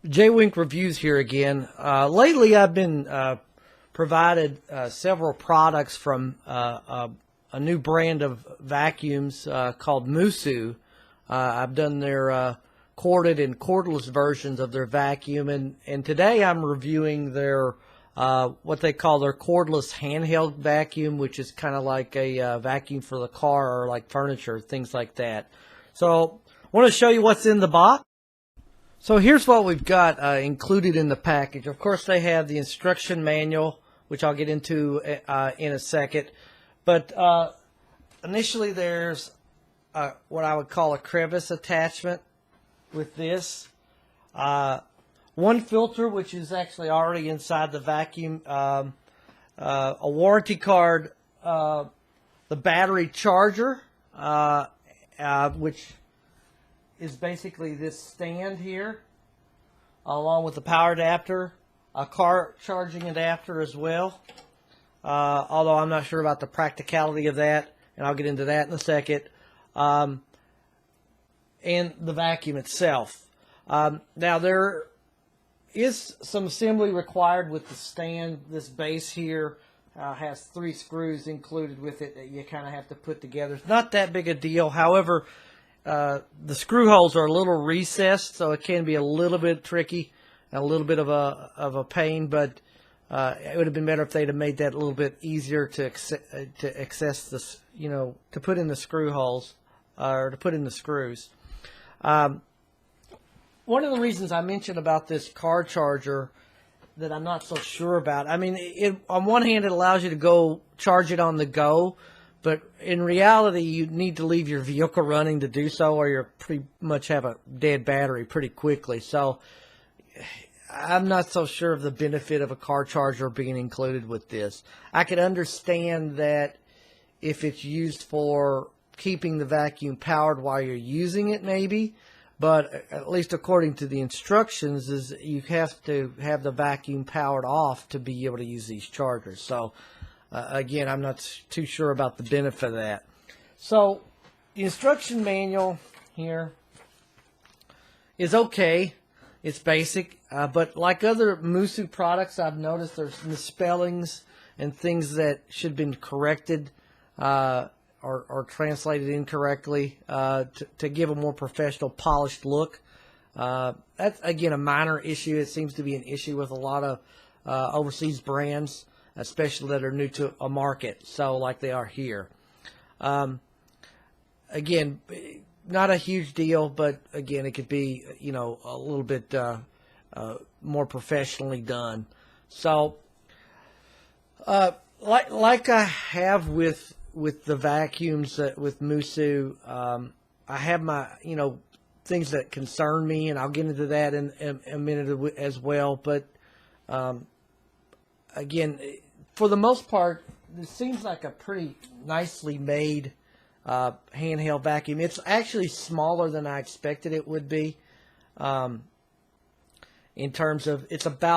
JWINK reviews here again. Lately, I've been provided several products from a new brand of vacuums called Moosoo. I've done their corded and cordless versions of their vacuum, and today I'm reviewing their what they call their cordless handheld vacuum, which is kind of like a vacuum for the car or like furniture, things like that. So I want to show you what's in the box. So here's what we've got included in the package. Of course, they have the instruction manual, which I'll get into in a second. But initially, there's what I would call a crevice attachment with this. One filter, which is actually already inside the vacuum. A warranty card, the battery charger, which is basically this stand here, along with the power adapter, a car charging adapter as well, although I'm not sure about the practicality of that, and I'll get into that in a second, and the vacuum itself. Now there is some assembly required with the stand. This base here has 3 screws included with it that you kind of have to put together. It's not that big a deal. However, the screw holes are a little recessed, so it can be a little bit tricky and a little bit of a pain, but it would have been better if they'd have made that a little bit easier to access this, to put in the screw holes or to put in the screws. One of the reasons I mentioned about this car charger that I'm not so sure about, I mean, on one hand it allows you to go charge it on the go, but in reality, you need to leave your vehicle running to do so, or you pretty much have a dead battery pretty quickly. So I'm not so sure of the benefit of a car charger being included with this. I could understand that if it's used for keeping the vacuum powered while you're using it, maybe. But at least according to the instructions, is you have to have the vacuum powered off to be able to use these chargers. So again, I'm not too sure about the benefit of that. So the instruction manual here is okay. It's basic, but like other Moosoo products, I've noticed there's misspellings and things that should have been corrected or translated incorrectly to give a more professional, polished look. That's, again, a minor issue. It seems to be an issue with a lot of overseas brands, especially that are new to a market, so like they are here. Again, not a huge deal, but again, it could be, a little bit more professionally done. So, like I have with the vacuums with Moosoo, I have my, things that concern me, and I'll get into that in a minute as well. But again, for the most part, this seems like a pretty nicely made handheld vacuum. It's actually smaller than I expected it would be. In terms of,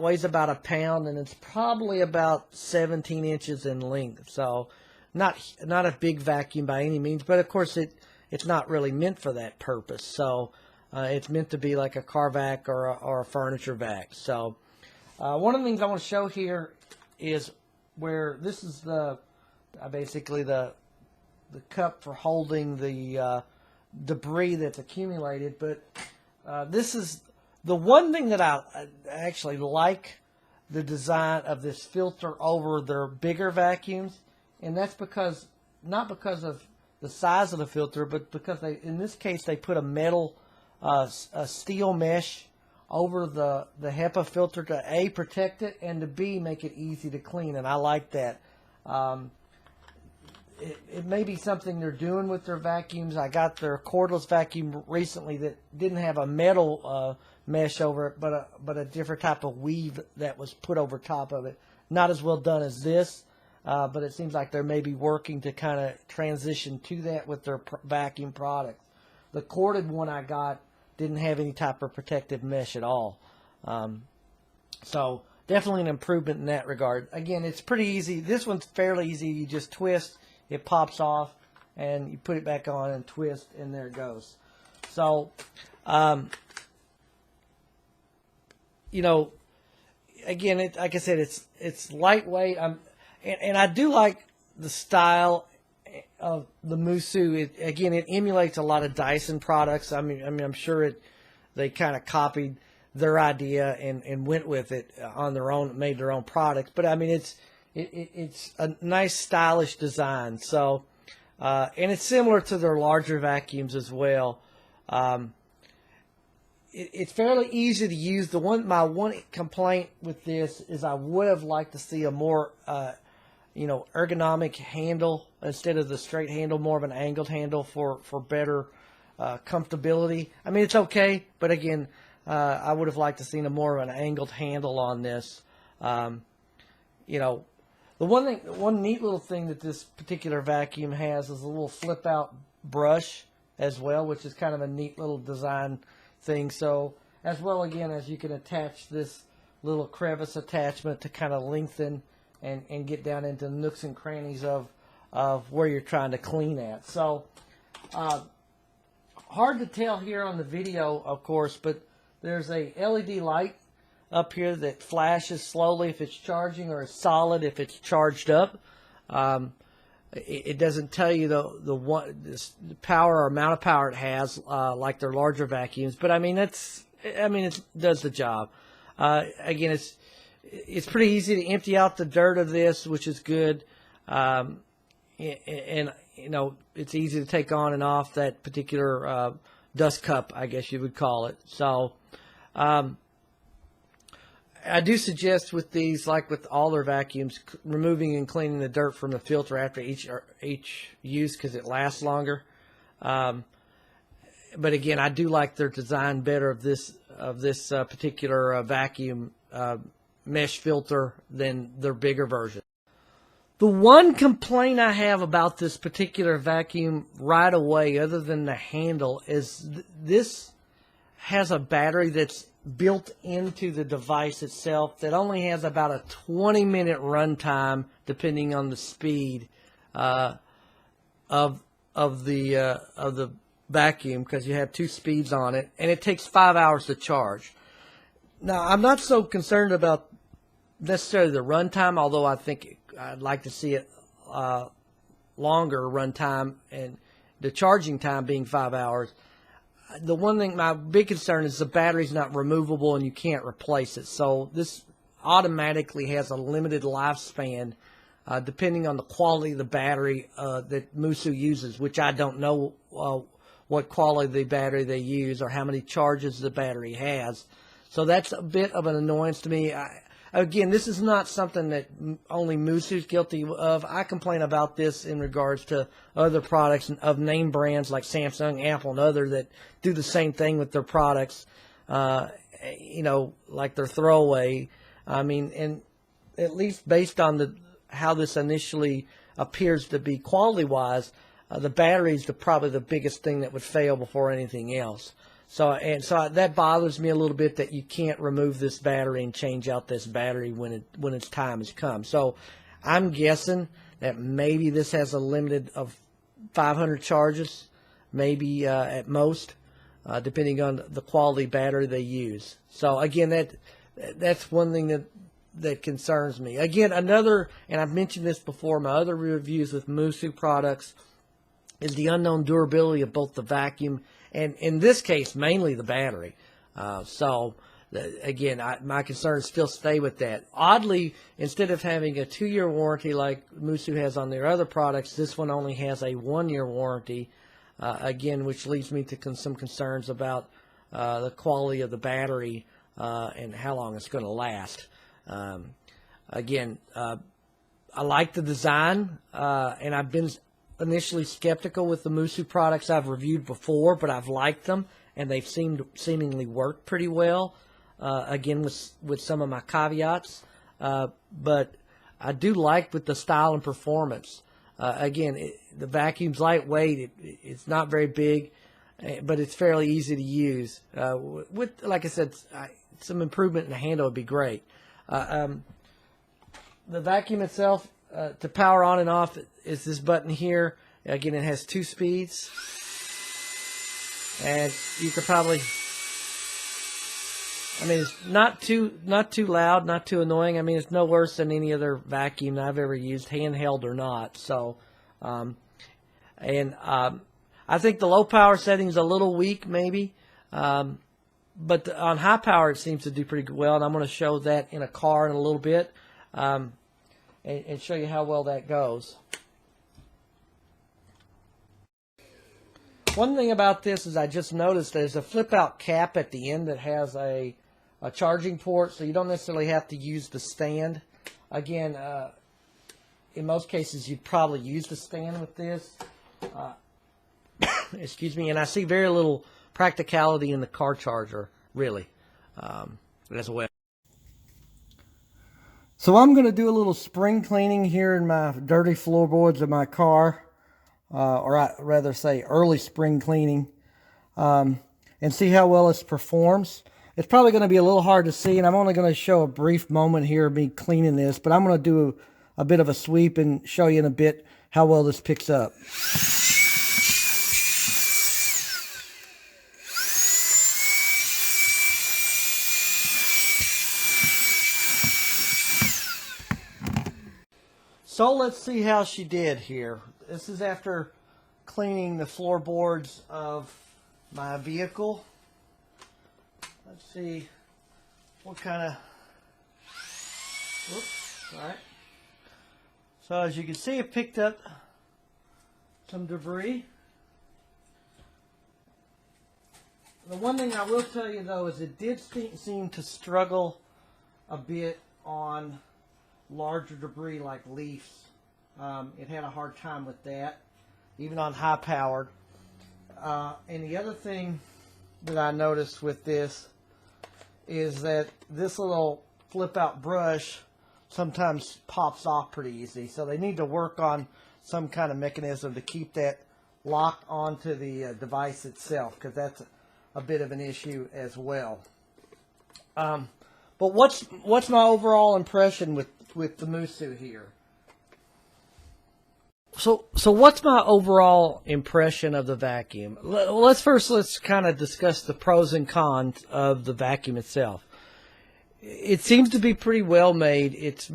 weighs about a pound, and it's probably about 17 inches in length. So not a big vacuum by any means, but of course it's not really meant for that purpose. So it's meant to be like a car vac or a furniture vac. So one of the things I want to show here is where this is basically the cup for holding the debris that's accumulated. But this is the one thing that I actually like the design of this filter over their bigger vacuums, and that's not because of the size of the filter, but because in this case they put a metal, a steel mesh over the HEPA filter to protect it, and to B, make it easy to clean, and I like that. It may be something they're doing with their vacuums. I got their cordless vacuum recently that didn't have a metal mesh over it, but a different type of weave that was put over top of it. Not as well done as this, but it seems like they're maybe working to kind of transition to that with their vacuum products. The corded one I got didn't have any type of protective mesh at all. So definitely an improvement in that regard. Again, it's pretty easy. This one's fairly easy. You just twist, it pops off, and you put it back on and twist, and there it goes. So you know, again, like I said, it's lightweight. And I do like the style of the Moosoo. It emulates a lot of Dyson products. I mean, I'm sure they kind of copied their idea and went with it on their own, made their own products. But I mean, it's a nice, stylish design. So, and it's similar to their larger vacuums as well. It's fairly easy to use. My one complaint with this is I would have liked to see a more, ergonomic handle instead of the straight handle, more of an angled handle for better comfortability. I mean, it's okay, but again, I would have liked to seen a more of an angled handle on this. The one neat little thing that this particular vacuum has is a little flip out brush as well, which is kind of a neat little design thing. So as well, again, as you can attach this little crevice attachment to kind of lengthen and get down into nooks and crannies of where you're trying to clean at. So hard to tell here on the video, of course, but there's a LED light up here that flashes slowly if it's charging, or is solid if it's charged up. It doesn't tell you the power or amount of power it has like their larger vacuums, but I mean it does the job. Again, it's pretty easy to empty out the dirt of this, which is good, and it's easy to take on and off that particular dust cup, I guess you would call it. So I do suggest with these, like with all their vacuums, removing and cleaning the dirt from the filter after each use, because it lasts longer. But again, I do like their design better of this particular vacuum mesh filter than their bigger version. The one complaint I have about this particular vacuum right away, other than the handle, is this has a battery that's built into the device itself that only has about a 20-minute run time, depending on the speed of the vacuum, because you have two speeds on it, and it takes 5 hours to charge. Now, I'm not so concerned about necessarily the run time, although I'd like to see it longer run time, and the charging time being 5 hours. The one thing, my big concern is the battery's not removable and you can't replace it. So this automatically has a limited lifespan, depending on the quality of the battery that Moosoo uses, which I don't know what quality of the battery they use or how many charges the battery has. So that's a bit of an annoyance to me. Again, this is not something that only Moosoo's guilty of. I complain about this in regards to other products of name brands like Samsung, Apple, and others that do the same thing with their products, like their throwaway. I mean, and at least based on how this initially appears to be quality-wise, the battery is probably the biggest thing that would fail before anything else. So that bothers me a little bit, that you can't remove this battery and change out this battery when its time has come. So I'm guessing that maybe this has a limited of 500 charges, maybe at most, depending on the quality battery they use. So again, that's one thing that concerns me. Again, and I've mentioned this before, my other reviews with Moosoo products, is the unknown durability of both the vacuum and, in this case, mainly the battery. Again, my concerns still stay with that. Oddly, instead of having a 2-year warranty like Moosoo has on their other products, this one only has a 1-year warranty, again, which leads me to some concerns about the quality of the battery and how long it's going to last. Again, I like the design, and I've been initially skeptical with the Moosoo products I've reviewed before, but I've liked them, and they've seemingly worked pretty well, again, with some of my caveats. But I do like with the style and performance. Again, the vacuum's lightweight. It's not very big, but it's fairly easy to use. With, like I said, some improvement in the handle would be great. The vacuum itself, to power on and off, is this button here. Again, it has 2 speeds, and you could probably I mean, it's not too loud, not too annoying. I mean, it's no worse than any other vacuum that I've ever used, handheld or not. So, I think the low power setting is a little weak, maybe, but on high power it seems to do pretty well. And I'm going to show that in a car in a little bit, and show you how well that goes. One thing about this is I just noticed there's a flip-out cap at the end that has a charging port, so you don't necessarily have to use the stand. Again, in most cases, you'd probably use the stand with this. Excuse me, and I see very little practicality in the car charger, really, as well. So I'm going to do a little spring cleaning here in my dirty floorboards of my car, or I'd rather say early spring cleaning, and see how well this performs. It's probably going to be a little hard to see, and I'm only going to show a brief moment here of me cleaning this, but I'm going to do a bit of a sweep and show you in a bit how well this picks up. So let's see how she did here. This is after cleaning the floorboards of my vehicle. Let's see what kind of, whoops, all right. So as you can see, it picked up some debris. The one thing I will tell you though is it did seem to struggle a bit on larger debris like leaves. It had a hard time with that, even on high powered. And the other thing that I noticed with this is that this little flip out brush sometimes pops off pretty easy. So they need to work on some kind of mechanism to keep that locked onto the device itself, because that's a bit of an issue as well. But what's my overall impression with the Moosoo here? So what's my overall impression of the vacuum? Let's kind of discuss the pros and cons of the vacuum itself. It seems to be pretty well made. It's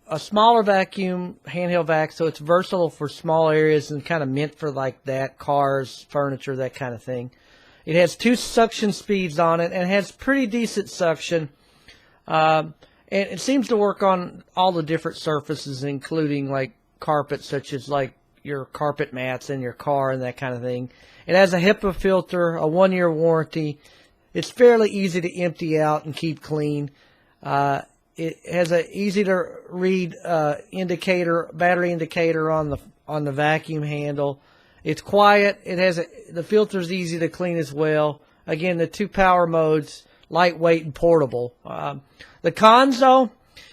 a smaller vacuum, handheld vac, so it's versatile for small areas and kind of meant for like that, cars, furniture, that kind of thing. It has 2 suction speeds on it and has pretty decent suction. And it seems to work on all the different surfaces, including like carpet, such as like your carpet mats in your car and that kind of thing. It has a HEPA filter, a 1-year warranty. It's fairly easy to empty out and keep clean. It has a easy to read battery indicator on the vacuum handle. It's quiet. It has the filter's easy to clean as well. Again, the 2 power modes, lightweight and portable. The cons though,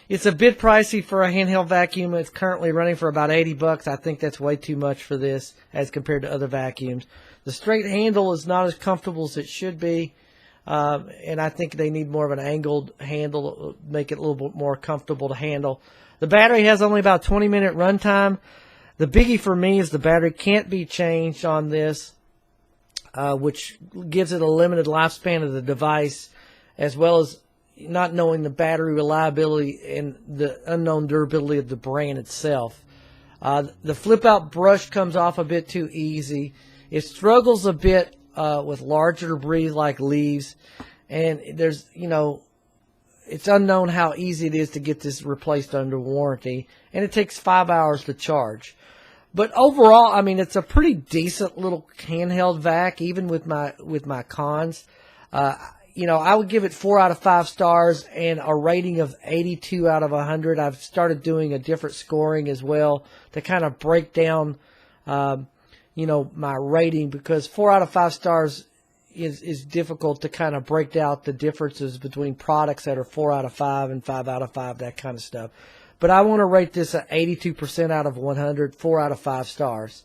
it's a bit pricey for a handheld vacuum. It's currently running for about 80 bucks. I think that's way too much for this as compared to other vacuums. The straight handle is not as comfortable as it should be. And I think they need more of an angled handle, make it a little bit more comfortable to handle. The battery has only about 20-minute runtime. The biggie for me is the battery can't be changed on this, which gives it a limited lifespan of the device, as well as not knowing the battery reliability and the unknown durability of the brand itself. The flip-out brush comes off a bit too easy. It struggles a bit with larger debris like leaves, and there's, it's unknown how easy it is to get this replaced under warranty, and it takes 5 hours to charge. But overall, I mean, it's a pretty decent little handheld vac, even with my cons. I would give it 4 out of 5 stars and a rating of 82 out of 100. I've started doing a different scoring as well to kind of break down, my rating, because 4 out of 5 stars is difficult to kind of break out the differences between products that are 4 out of 5 and 5 out of 5, that kind of stuff. But I want to rate this at 82% out of 100, 4 out of 5 stars.